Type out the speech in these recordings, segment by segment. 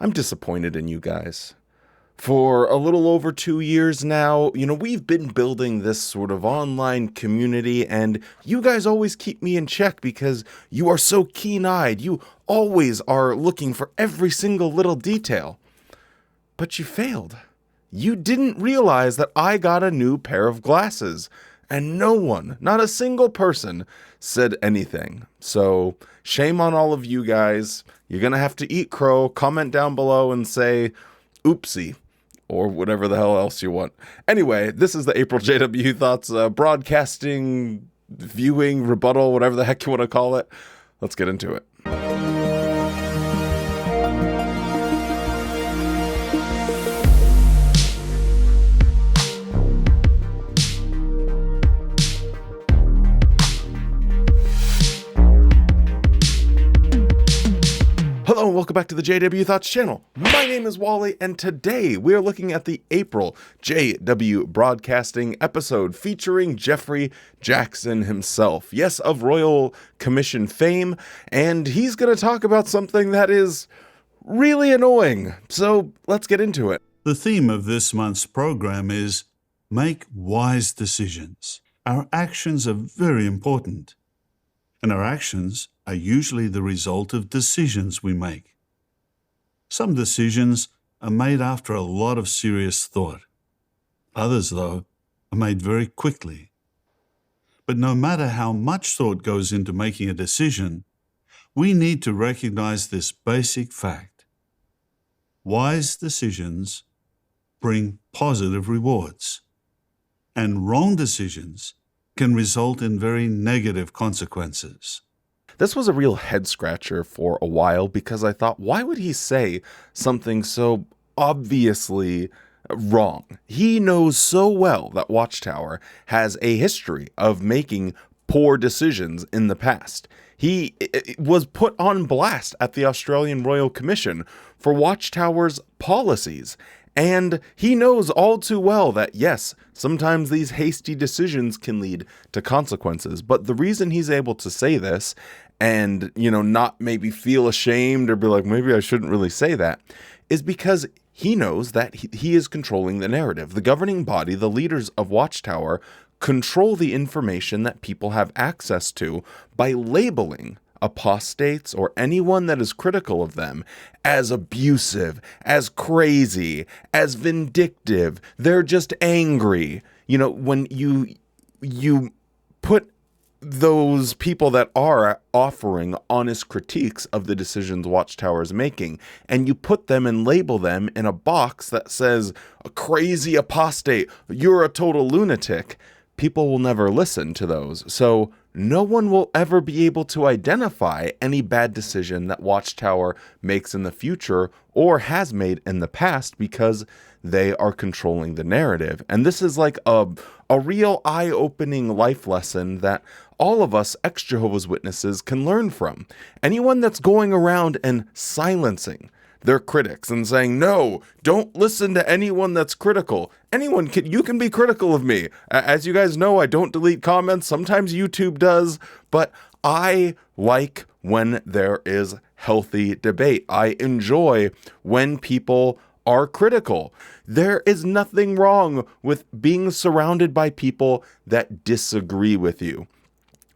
I'm disappointed in you guys. For a little over 2 years now, we've been building this sort of online community, and you guys always keep me in check because you are so keen-eyed. You always are looking for every single little detail. But you failed. You didn't realize that I got a new pair of glasses, and no one, not a single person, said anything. So, shame on all of you guys. You're gonna have to eat crow. Comment down below and say, oopsie, or whatever the hell else you want. Anyway, this is the April JW Thoughts broadcasting, viewing, rebuttal, whatever the heck you want to call it. Let's get into it. Hello and welcome back to the JW Thoughts channel. My name is Wally, and today we are looking at the April JW Broadcasting episode featuring Jeffrey Jackson himself. Yes, of Royal Commission fame, and he's going to talk about something that is really annoying. So let's get into it. The theme of this month's program is Make Wise Decisions. Our actions are very important, and our actions are usually the result of decisions we make. Some decisions are made after a lot of serious thought. Others, though, are made very quickly. But no matter how much thought goes into making a decision, we need to recognize this basic fact. Wise decisions bring positive rewards, and wrong decisions can result in very negative consequences. This was a real head-scratcher for a while because I thought, why would he say something so obviously wrong? He knows so well that Watchtower has a history of making poor decisions in the past. He was put on blast at the Australian Royal Commission for Watchtower's policies. And he knows all too well that, yes, sometimes these hasty decisions can lead to consequences. But the reason he's able to say this and, not maybe feel ashamed or be like, maybe I shouldn't really say that, is because he knows that he is controlling the narrative. The governing body, the leaders of Watchtower, control the information that people have access to by labeling apostates or anyone that is critical of them as abusive, as crazy, as vindictive. They're just angry. When you put those people that are offering honest critiques of the decisions Watchtower is making, and you put them and label them in a box that says a crazy apostate, you're a total lunatic, people will never listen to those. So no one will ever be able to identify any bad decision that Watchtower makes in the future or has made in the past because they are controlling the narrative. And this is like a real eye-opening life lesson that all of us ex-Jehovah's Witnesses can learn from. Anyone that's going around and silencing their critics and saying, no, don't listen to anyone that's critical. You can be critical of me. As you guys know, I don't delete comments. Sometimes YouTube does, but I like when there is healthy debate. I enjoy when people are critical. There is nothing wrong with being surrounded by people that disagree with you.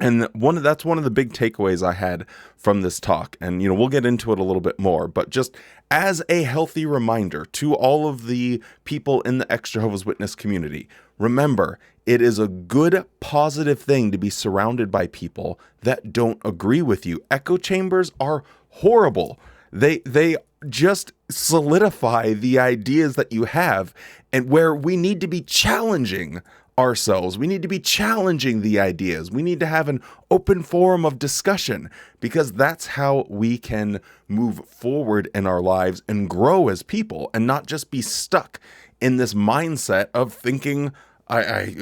And that's one of the big takeaways I had from this talk. And, we'll get into it a little bit more, but just as a healthy reminder to all of the people in the ex-Jehovah's Witness community, remember, it is a good, positive thing to be surrounded by people that don't agree with you. Echo chambers are horrible. They just solidify the ideas that you have, and where we need to be challenging ourselves. We need to be challenging the ideas. We need to have an open forum of discussion, because that's how we can move forward in our lives and grow as people and not just be stuck in this mindset of thinking, I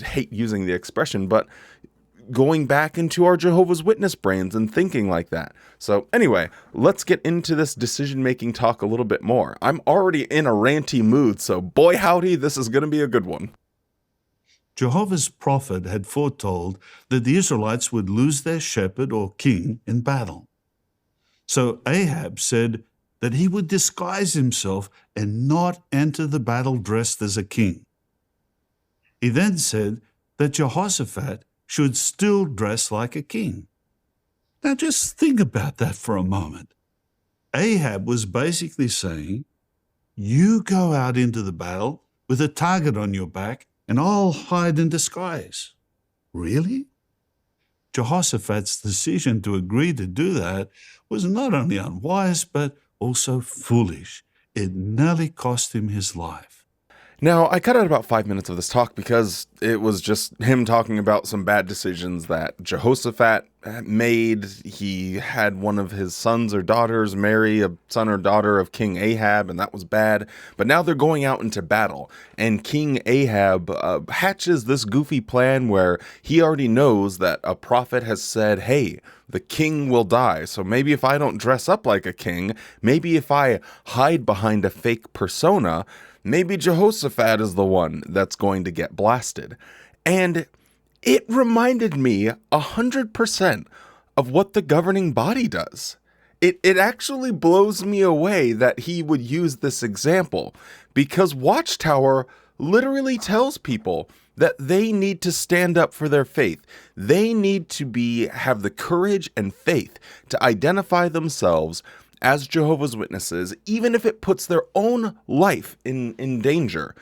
hate using the expression, but going back into our Jehovah's Witness brains and thinking like that. So anyway, let's get into this decision-making talk a little bit more. I'm already in a ranty mood, so boy howdy, this is going to be a good one. Jehovah's prophet had foretold that the Israelites would lose their shepherd or king in battle. So Ahab said, that he would disguise himself and not enter the battle dressed as a king. He then said that Jehoshaphat should still dress like a king. Now just think about that for a moment. Ahab was basically saying, you go out into the battle with a target on your back and I'll hide in disguise. Really? Jehoshaphat's decision to agree to do that was not only unwise, but also foolish. It nearly cost him his life. Now, I cut out about 5 minutes of this talk because it was just him talking about some bad decisions that Jehoshaphat made. He had one of his sons or daughters marry a son or daughter of King Ahab, and that was bad. But now they're going out into battle, and King Ahab hatches this goofy plan where he already knows that a prophet has said, hey, the king will die. So maybe if I don't dress up like a king, maybe if I hide behind a fake persona, maybe Jehoshaphat is the one that's going to get blasted. And it reminded me 100% of what the governing body does. It actually blows me away that he would use this example, because Watchtower literally tells people that they need to stand up for their faith. They need to have the courage and faith to identify themselves as Jehovah's Witnesses, even if it puts their own life in danger.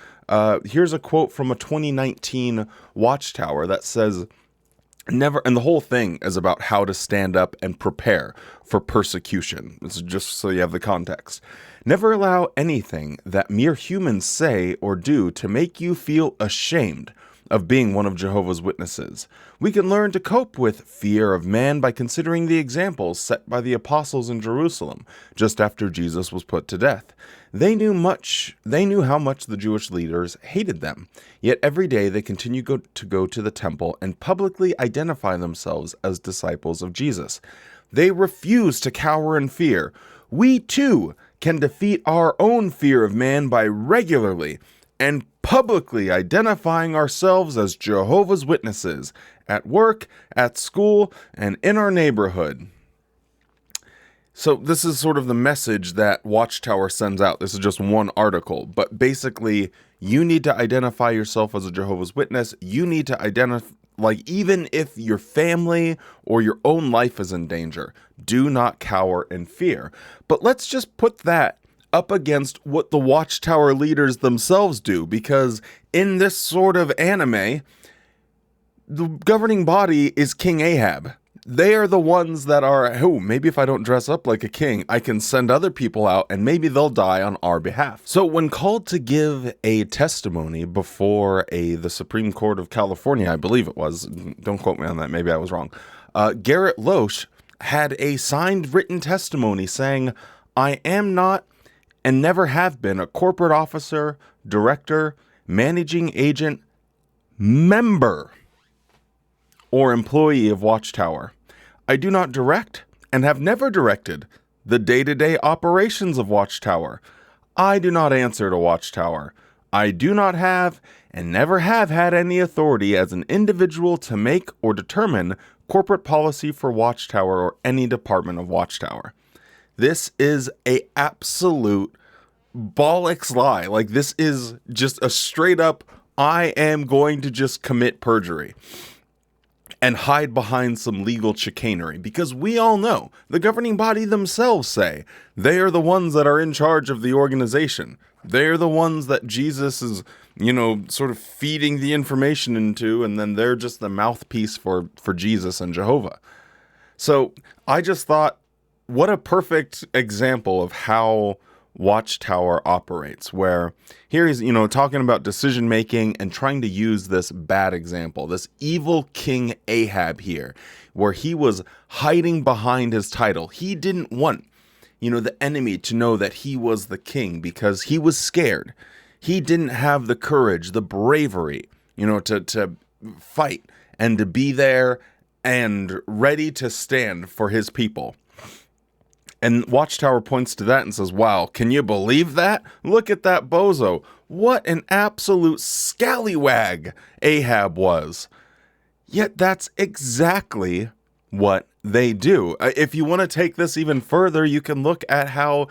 Here's a quote from a 2019 Watchtower that says, never, and the whole thing is about how to stand up and prepare for persecution. This is just so you have the context. Never allow anything that mere humans say or do to make you feel ashamed of being one of Jehovah's Witnesses. We can learn to cope with fear of man by considering the examples set by the apostles in Jerusalem just after Jesus was put to death. They knew how much the Jewish leaders hated them, yet every day they continue to go to the temple and publicly identify themselves as disciples of Jesus. They refuse to cower in fear. We too can defeat our own fear of man by regularly and publicly identifying ourselves as Jehovah's Witnesses at work, at school, and in our neighborhood. So this is sort of the message that Watchtower sends out. This is just one article, but basically you need to identify yourself as a Jehovah's Witness. You need to identify, even if your family or your own life is in danger, do not cower in fear. But let's just put that up against what the Watchtower leaders themselves do, because in this sort of anime, the governing body is King Ahab. They are the ones that are, maybe if I don't dress up like a king, I can send other people out and maybe they'll die on our behalf. So when called to give a testimony before the Supreme Court of California, I believe it was, don't quote me on that, maybe I was wrong, Garrett Loesch had a signed written testimony saying, I am not and never have been a corporate officer, director, managing agent, member, or employee of Watchtower. I do not direct and have never directed the day-to-day operations of Watchtower. I do not answer to Watchtower. I do not have and never have had any authority as an individual to make or determine corporate policy for Watchtower or any department of Watchtower. This is a absolute bollocks lie. This is just a straight up, I am going to just commit perjury and hide behind some legal chicanery, because we all know the governing body themselves say they are the ones that are in charge of the organization. They're the ones that Jesus is, sort of feeding the information into, and then they're just the mouthpiece for Jesus and Jehovah. So I just thought, what a perfect example of how Watchtower operates, where here he's, talking about decision making and trying to use this bad example, this evil King Ahab here, where he was hiding behind his title. He didn't want, the enemy to know that he was the king because he was scared. He didn't have the courage, the bravery, to fight and to be there and ready to stand for his people. And Watchtower points to that and says, wow, can you believe that? Look at that bozo. What an absolute scallywag Ahab was. Yet that's exactly what They do. If you want to take this even further, you can look at how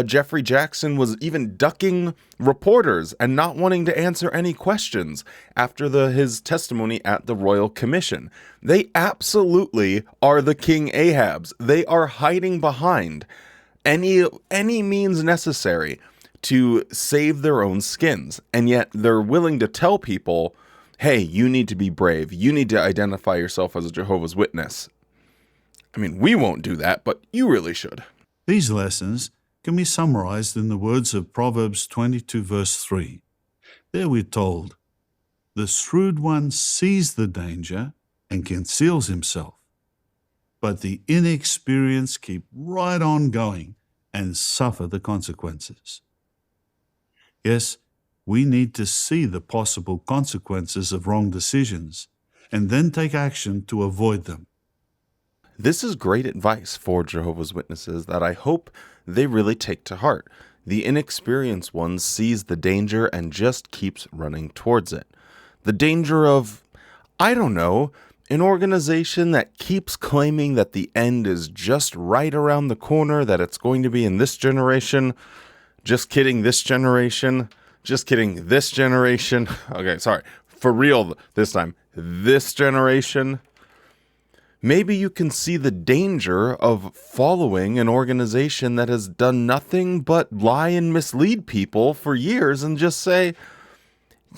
Jeffrey Jackson was even ducking reporters and not wanting to answer any questions after his testimony at the Royal Commission. They absolutely are the King Ahabs. They are hiding behind any means necessary to save their own skins, and yet they're willing to tell people, hey, you need to be brave. You need to identify yourself as a Jehovah's Witness. I mean, we won't do that, but you really should. These lessons can be summarized in the words of Proverbs 22 verse 3. There we're told, "The shrewd one sees the danger and conceals himself, but the inexperienced keep right on going and suffer the consequences." Yes, we need to see the possible consequences of wrong decisions and then take action to avoid them. This is great advice for Jehovah's Witnesses that I hope they really take to heart. The inexperienced one sees the danger and just keeps running towards it. The danger of, I don't know, an organization that keeps claiming that the end is just right around the corner, that it's going to be in this generation. Just kidding, this generation. Just kidding, this generation. Okay, sorry. For real this time. This generation. Maybe you can see the danger of following an organization that has done nothing but lie and mislead people for years and just say,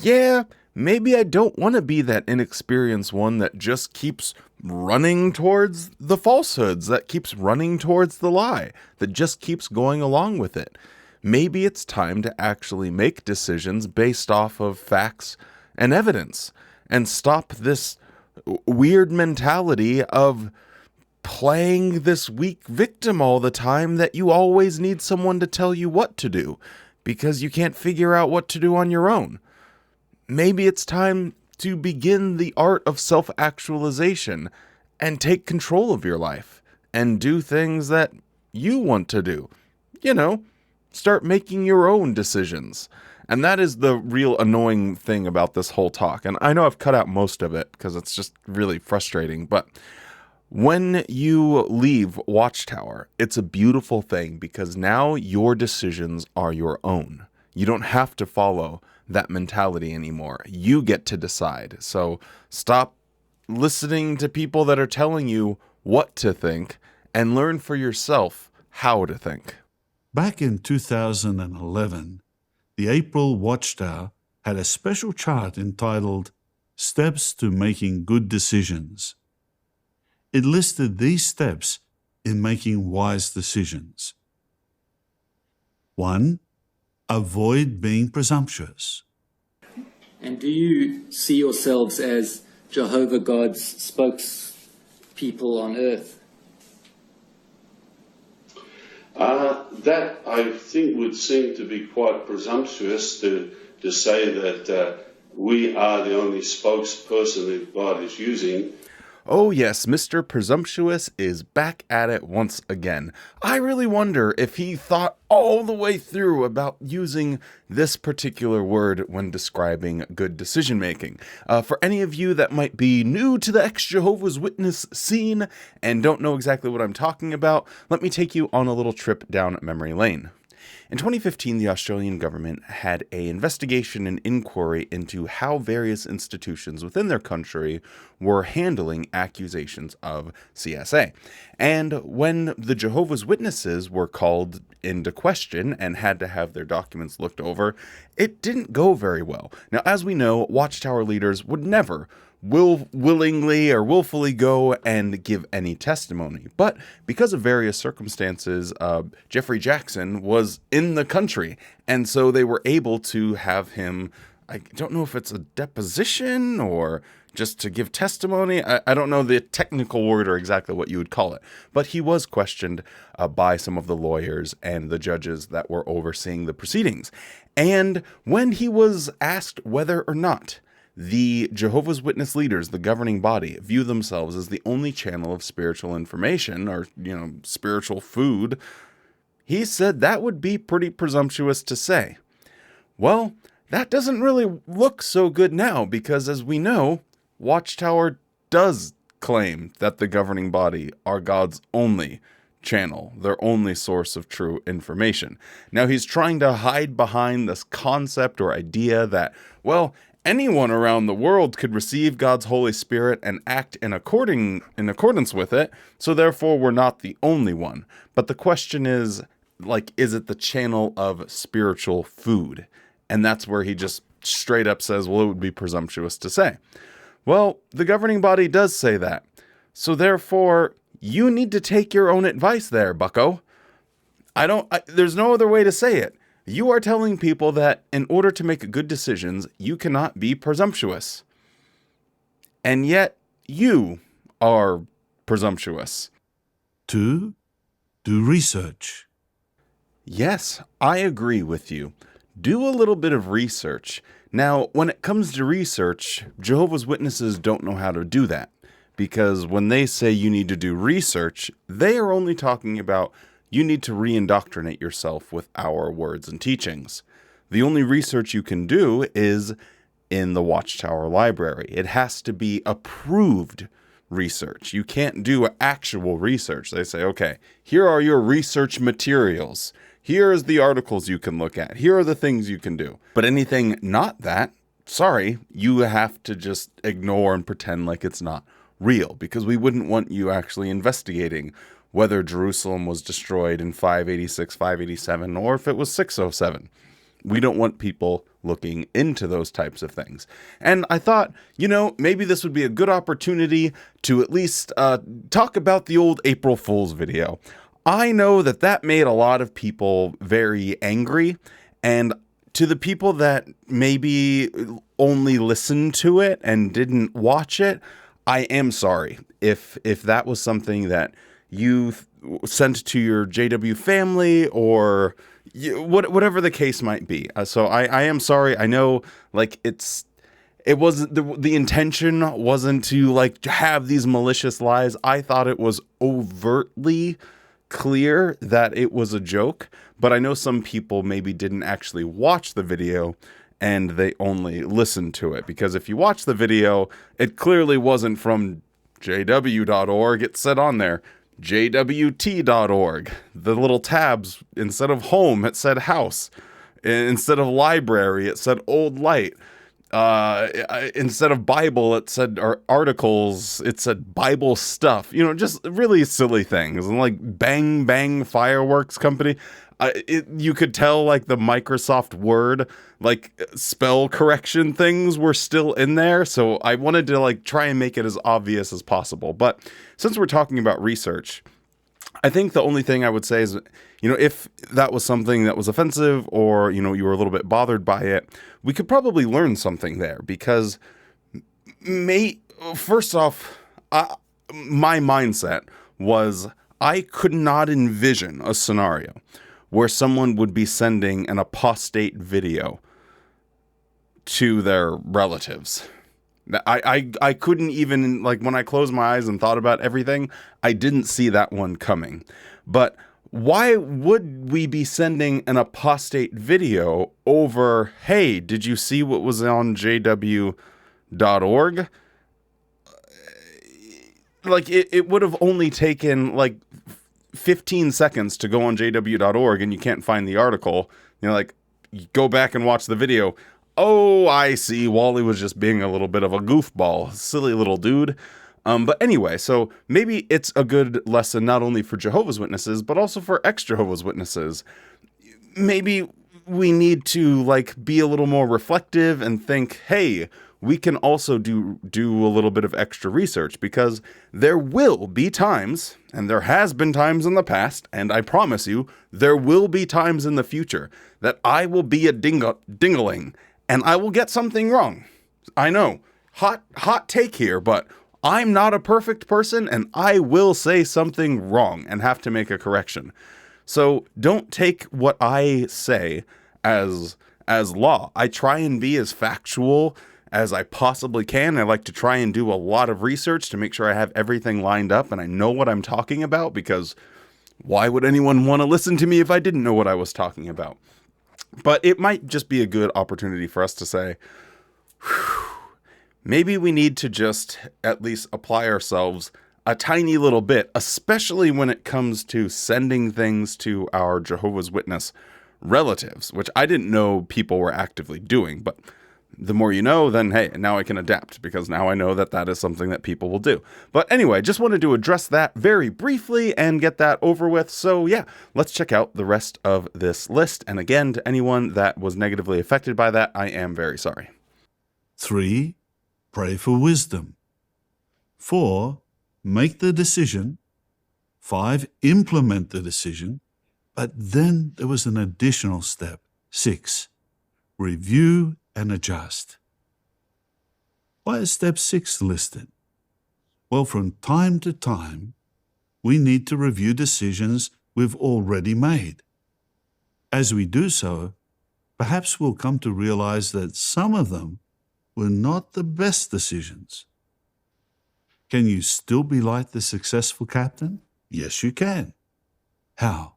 yeah, maybe I don't want to be that inexperienced one that just keeps running towards the falsehoods, that keeps running towards the lie, that just keeps going along with it. Maybe it's time to actually make decisions based off of facts and evidence and stop this weird mentality of playing this weak victim all the time, that you always need someone to tell you what to do because you can't figure out what to do on your own. Maybe it's time to begin the art of self-actualization and take control of your life and do things that you want to do. You know, start making your own decisions. And that is the real annoying thing about this whole talk. And I know I've cut out most of it because it's just really frustrating. But when you leave Watchtower, it's a beautiful thing because now your decisions are your own. You don't have to follow that mentality anymore. You get to decide. So stop listening to people that are telling you what to think and learn for yourself how to think. Back in 2011, the April Watchtower had a special chart entitled Steps to Making Good Decisions. It listed these steps in making wise decisions. 1. Avoid being presumptuous. And do you see yourselves as Jehovah God's spokespeople on earth? That, I think, would seem to be quite presumptuous to say that we are the only spokesperson that God is using. Oh yes, Mr. Presumptuous is back at it once again. I really wonder if he thought all the way through about using this particular word when describing good decision making. For any of you that might be new to the ex-Jehovah's Witness scene and don't know exactly what I'm talking about, let me take you on a little trip down memory lane. In 2015, the Australian government had an investigation and inquiry into how various institutions within their country were handling accusations of CSA. And when the Jehovah's Witnesses were called into question and had to have their documents looked over, it didn't go very well. Now, as we know, Watchtower leaders would never willingly or willfully go and give any testimony. But because of various circumstances, Jeffrey Jackson was in the country, and so they were able to have him, I don't know if it's a deposition or just to give testimony. I don't know the technical word or exactly what you would call it, but he was questioned by some of the lawyers and the judges that were overseeing the proceedings. And when he was asked whether or not the Jehovah's Witness leaders, the governing body, view themselves as the only channel of spiritual information or, spiritual food, he said that would be pretty presumptuous to say. Well, that doesn't really look so good now because, as we know, Watchtower does claim that the governing body are God's only channel, their only source of true information. Now, he's trying to hide behind this concept or idea that, well, anyone around the world could receive God's Holy Spirit and act in accordance with it, so therefore we're not the only one. But the question is, like, is it the channel of spiritual food? And that's where he just straight up says, well, it would be presumptuous to say. Well, the governing body does say that. So therefore, you need to take your own advice there, bucko. There's no other way to say it. You are telling people that in order to make good decisions, you cannot be presumptuous. And yet, you are presumptuous. 2. Do research. Yes, I agree with you. Do a little bit of research. Now, when it comes to research, Jehovah's Witnesses don't know how to do that. Because when they say you need to do research, they are only talking about you need to re-indoctrinate yourself with our words and teachings. The only research you can do is in the Watchtower library. It has to be approved research. You can't do actual research. They say, okay, here are your research materials. Here is the articles you can look at. Here are the things you can do. But anything not that, sorry, you have to just ignore and pretend like it's not real, because we wouldn't want you actually investigating whether Jerusalem was destroyed in 586, 587, or if it was 607. We don't want people looking into those types of things. And I thought, maybe this would be a good opportunity to at least talk about the old April Fool's video. I know that made a lot of people very angry, and to the people that maybe only listened to it and didn't watch it, I am sorry if that was something that you sent to your JW family or whatever the case might be. So I am sorry. I know, like, it wasn't the intention wasn't to have these malicious lies. I thought it was overtly clear that it was a joke, but I know some people maybe didn't actually watch the video and they only listened to it, because if you watch the video, it clearly wasn't from jw.org. It said on there jwt.org. The little tabs, instead of home, it said house. Instead of library, it said old light. Instead of Bible, it said, or articles, it said Bible stuff. Just really silly things. And like Bang Bang Fireworks Company. You could tell the Microsoft Word spell correction things were still in there, so I wanted to try and make it as obvious as possible. But since we're talking about research, I think the only thing I would say is, if that was something that was offensive or you were a little bit bothered by it, we could probably learn something there, because first off, my mindset was I could not envision a scenario where someone would be sending an apostate video to their relatives. I couldn't even, when I closed my eyes and thought about everything, I didn't see that one coming. But why would we be sending an apostate video over, hey, did you see what was on jw.org? It would have only taken 15 seconds to go on jw.org and you can't find the article. You go back and watch the video. Oh, I see. Wally was just being a little bit of a goofball, silly little dude. But anyway, so maybe it's a good lesson not only for Jehovah's Witnesses, but also for ex-Jehovah's Witnesses. Maybe we need to be a little more reflective and think, hey, we can also do a little bit of extra research, because there will be times, and there has been times in the past, and I promise you, there will be times in the future that I will be a dingling, and I will get something wrong. I know, hot take here, but I'm not a perfect person, and I will say something wrong and have to make a correction. So don't take what I say as law. I try and be as factual as I possibly can. I like to try and do a lot of research to make sure I have everything lined up and I know what I'm talking about, because why would anyone want to listen to me if I didn't know what I was talking about? But it might just be a good opportunity for us to say, maybe we need to just at least apply ourselves a tiny little bit, especially when it comes to sending things to our Jehovah's Witness relatives, which I didn't know people were actively doing, but the more you know, then hey, now I can adapt, because now I know that that is something that people will do. But anyway, just wanted to address that very briefly and get that over with. So yeah, let's check out the rest of this list. And again, to anyone that was negatively affected by that, I am very sorry. 3. Pray for wisdom. 4. Make the decision. 5. Implement the decision. But then there was an additional step. 6. Review and adjust. Why is step 6 listed? Well, from time to time, we need to review decisions we've already made. As we do so, perhaps we'll come to realize that some of them were not the best decisions. Can you still be like the successful captain? Yes, you can. How?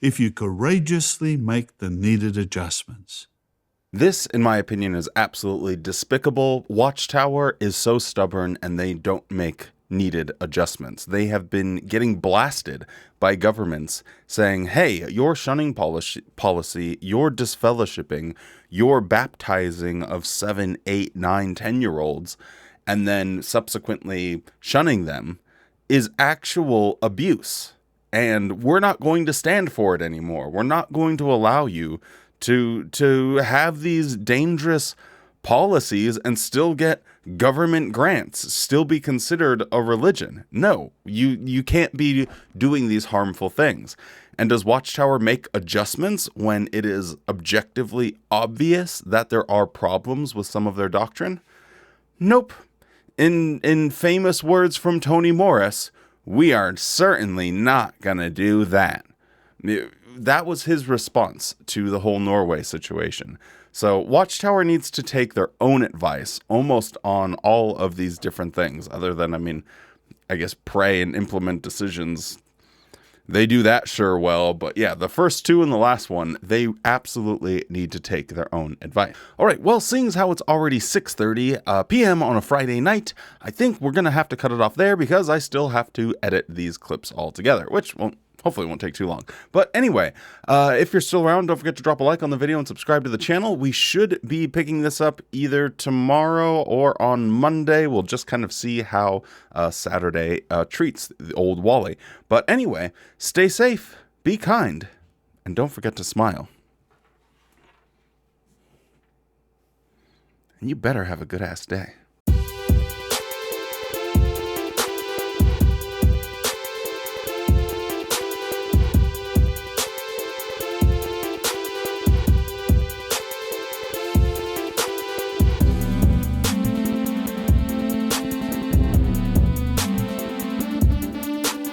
If you courageously make the needed adjustments. This, in my opinion, is absolutely despicable. Watchtower is so stubborn and they don't make needed adjustments. They have been getting blasted by governments saying, hey, your shunning policy, your disfellowshipping, your baptizing of 7, 8, 9, 10-year-olds, and then subsequently shunning them is actual abuse. And we're not going to stand for it anymore. We're not going to allow you to have these dangerous policies and still get government grants, still be considered a religion. No, you can't be doing these harmful things. And does Watchtower make adjustments when it is objectively obvious that there are problems with some of their doctrine? Nope. In famous words from Toni Morris, we are certainly not gonna do that. That was his response to the whole Norway situation. So Watchtower needs to take their own advice almost on all of these different things, other than, I guess pray and implement decisions. They do that sure well, but yeah, the first two and the last one, they absolutely need to take their own advice. All right, well, seeing as how it's already 6:30 p.m. on a Friday night, I think we're going to have to cut it off there because I still have to edit these clips all together, which hopefully won't take too long. But anyway, if you're still around, don't forget to drop a like on the video and subscribe to the channel. We should be picking this up either tomorrow or on Monday. We'll just kind of see how Saturday treats the old Wally. But anyway, stay safe, be kind, and don't forget to smile. And you better have a good-ass day.